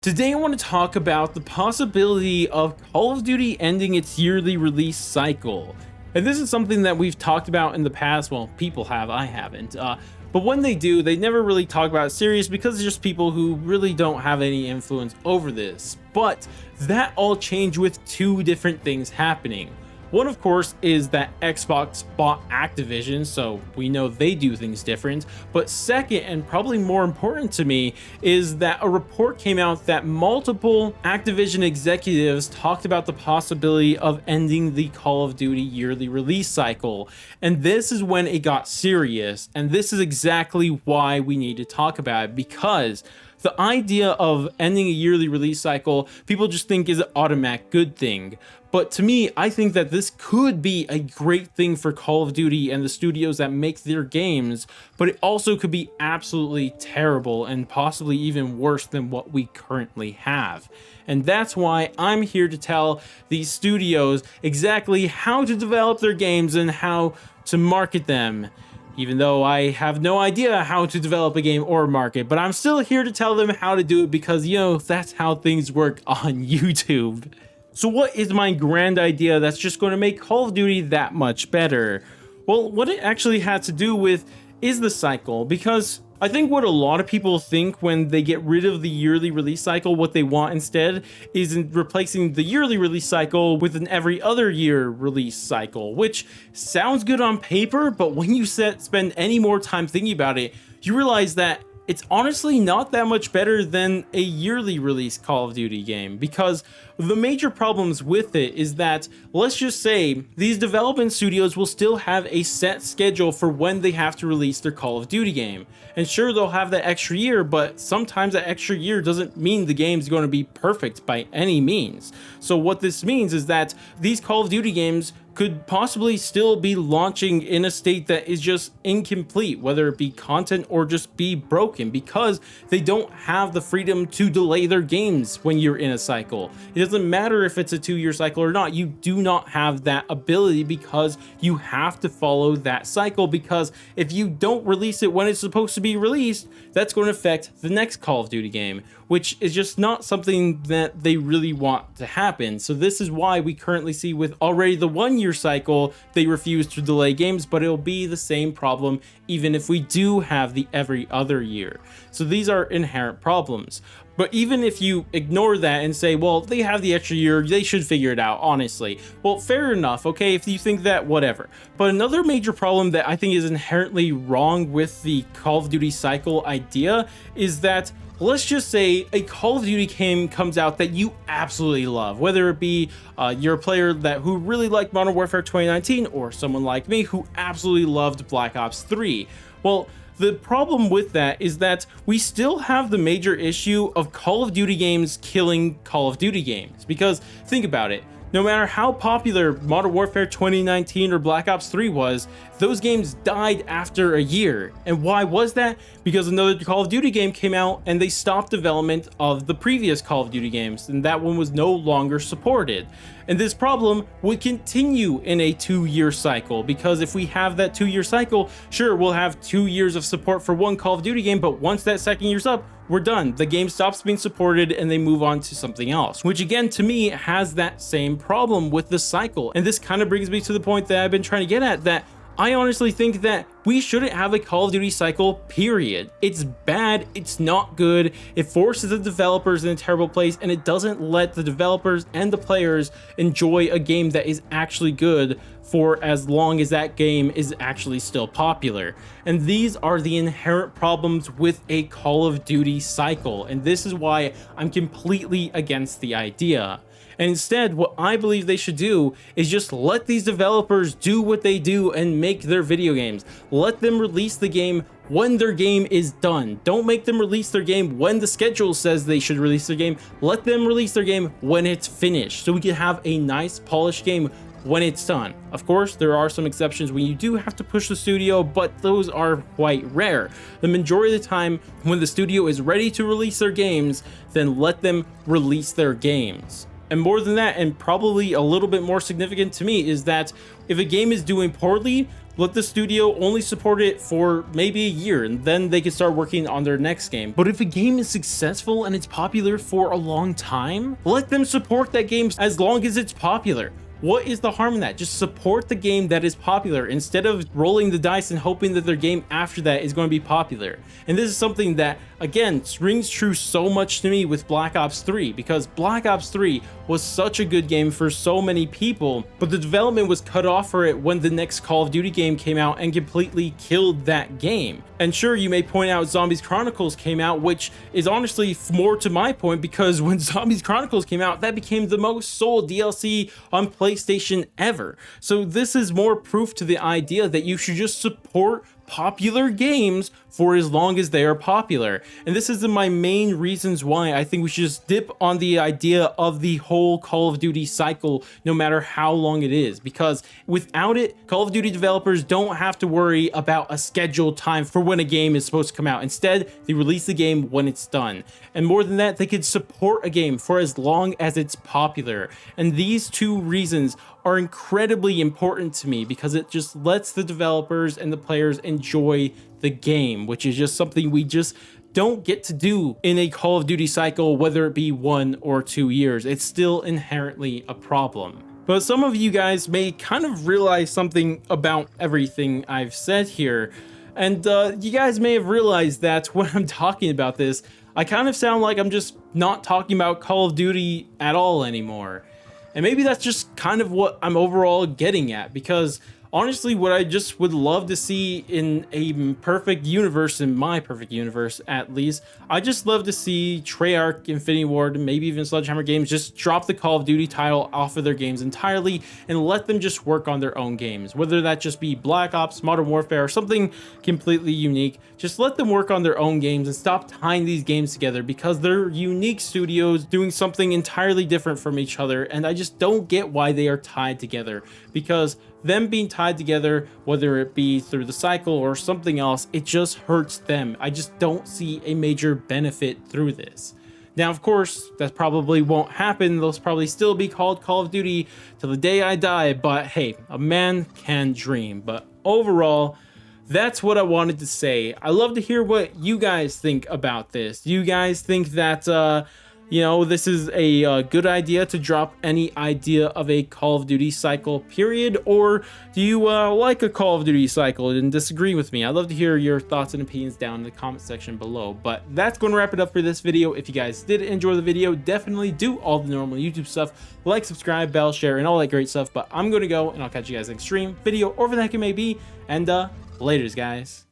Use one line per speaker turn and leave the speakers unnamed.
Today I want to talk about the possibility of Call of Duty ending its yearly release cycle. And this is something that we've talked about in the past. Well, people have, I haven't. But when they do, they never really talk about it serious because it's just people who really don't have any influence over this. But that all changed with two different things happening. One, of course, is that Xbox bought Activision, so we know they do things different. But second, and probably more important to me, is that a report came out that multiple Activision executives talked about the possibility of ending the Call of Duty yearly release cycle. And this is when it got serious, and this is exactly why we need to talk about it, because the idea of ending a yearly release cycle, people just think is an automatic good thing. But to me, I think that this could be a great thing for Call of Duty and the studios that make their games, but it also could be absolutely terrible and possibly even worse than what we currently have. And that's why I'm here to tell these studios exactly how to develop their games and how to market them. Even though I have no idea how to develop a game or market, but I'm still here to tell them how to do it because, that's how things work on YouTube. So what is my grand idea that's just going to make Call of Duty that much better? Well, what it actually had to do with is the cycle, because I think what a lot of people think when they get rid of the yearly release cycle, what they want instead is replacing the yearly release cycle with an every other year release cycle, which sounds good on paper, but when you spend any more time thinking about it, you realize that it's honestly not that much better than a yearly release Call of Duty game, because the major problems with it is that, let's just say, these development studios will still have a set schedule for when they have to release their Call of Duty game. And sure, they'll have that extra year, but sometimes that extra year doesn't mean the game's going to be perfect by any means. So what this means is that these Call of Duty games could possibly still be launching in a state that is just incomplete, whether it be content or just be broken, because they don't have the freedom to delay their games when you're in a cycle. It doesn't matter if it's a 2-year cycle or not, you do not have that ability because you have to follow that cycle, because if you don't release it when it's supposed to be released, that's going to affect the next Call of Duty game, which is just not something that they really want to happen. So this is why we currently see with already the 1-year cycle, they refuse to delay games, but it'll be the same problem even if we do have the every other year. So these are inherent problems. But even if you ignore that and say, well, they have the extra year, they should figure it out, honestly. Well, fair enough, okay, if you think that, whatever. But another major problem that I think is inherently wrong with the Call of Duty cycle idea is that, let's just say a Call of Duty game comes out that you absolutely love, whether it be you're a player who really liked Modern Warfare 2019 or someone like me who absolutely loved Black Ops 3. Well, the problem with that is that we still have the major issue of Call of Duty games killing Call of Duty games. Because think about it, no matter how popular Modern Warfare 2019 or Black Ops 3 was, those games died after a year. And why was that? Because another Call of Duty game came out and they stopped development of the previous Call of Duty games, and that one was no longer supported. And this problem would continue in a 2-year cycle, because if we have that 2-year cycle, sure, we'll have 2 years of support for one Call of Duty game, but once that second year's up, we're done. The game stops being supported and they move on to something else, which again, to me, has that same problem with the cycle. And this kind of brings me to the point that I've been trying to get at, that I honestly think that we shouldn't have a Call of Duty cycle, period. It's bad, it's not good, it forces the developers in a terrible place, and it doesn't let the developers and the players enjoy a game that is actually good for as long as that game is actually still popular. And these are the inherent problems with a Call of Duty cycle, and this is why I'm completely against the idea. And instead, what I believe they should do is just let these developers do what they do and make their video games. Let them release the game when their game is done. Don't make them release their game when the schedule says they should release their game. Let them release their game when it's finished, so we can have a nice polished game when it's done. Of course, there are some exceptions when you do have to push the studio, but those are quite rare. The majority of the time, when the studio is ready to release their games, then let them release their games. And more than that, and probably a little bit more significant to me, is that if a game is doing poorly, let the studio only support it for maybe a year, and then they can start working on their next game. But if a game is successful and it's popular for a long time, let them support that game as long as it's popular. What is the harm in that? Just support the game that is popular instead of rolling the dice and hoping that their game after that is going to be popular. And this is something that, again, rings true so much to me with Black Ops 3, because Black Ops 3 was such a good game for so many people, but the development was cut off for it when the next Call of Duty game came out and completely killed that game. And sure, you may point out Zombies Chronicles came out, which is honestly more to my point, because when Zombies Chronicles came out, that became the most sold DLC on PlayStation ever. So this is more proof to the idea that you should just support popular games for as long as they are popular. And this is my main reasons why I think we should just dip on the idea of the whole Call of Duty cycle, no matter how long it is, because without it, Call of Duty developers don't have to worry about a scheduled time for when a game is supposed to come out. Instead, they release the game when it's done. And more than that, they could support a game for as long as it's popular. And these two reasons are incredibly important to me, because it just lets the developers and the players enjoy the game, which is just something we just don't get to do in a Call of Duty cycle, whether it be 1 or 2 years. It's still inherently a problem. But some of you guys may kind of realize something about everything I've said here. And you guys may have realized that when I'm talking about this, I kind of sound like I'm just not talking about Call of Duty at all anymore. And maybe that's just kind of what I'm overall getting at, because honestly, what I just would love to see in a perfect universe, in my perfect universe at least, I just love to see Treyarch, Infinity Ward, and maybe even Sledgehammer Games just drop the Call of Duty title off of their games entirely and let them just work on their own games. Whether that just be Black Ops, Modern Warfare, or something completely unique, just let them work on their own games and stop tying these games together, because they're unique studios doing something entirely different from each other, and I just don't get why they are tied together, because them being tied together, whether it be through the cycle or something else, it just hurts them. I just don't see a major benefit through this. Now, of course, that probably won't happen. They'll probably still be called Call of Duty till the day I die, but hey, a man can dream. But overall, that's what I wanted to say. I love to hear what you guys think about this. Do you guys think that you know, this is a good idea to drop any idea of a Call of Duty cycle, period? Or do you like a Call of Duty cycle and disagree with me? I'd love to hear your thoughts and opinions down in the comment section below. But that's going to wrap it up for this video. If you guys did enjoy the video, definitely do all the normal YouTube stuff, like, subscribe, bell, share, and all that great stuff. But I'm going to go, and I'll catch you guys next stream, video, or whatever the heck it may be. And laters, guys.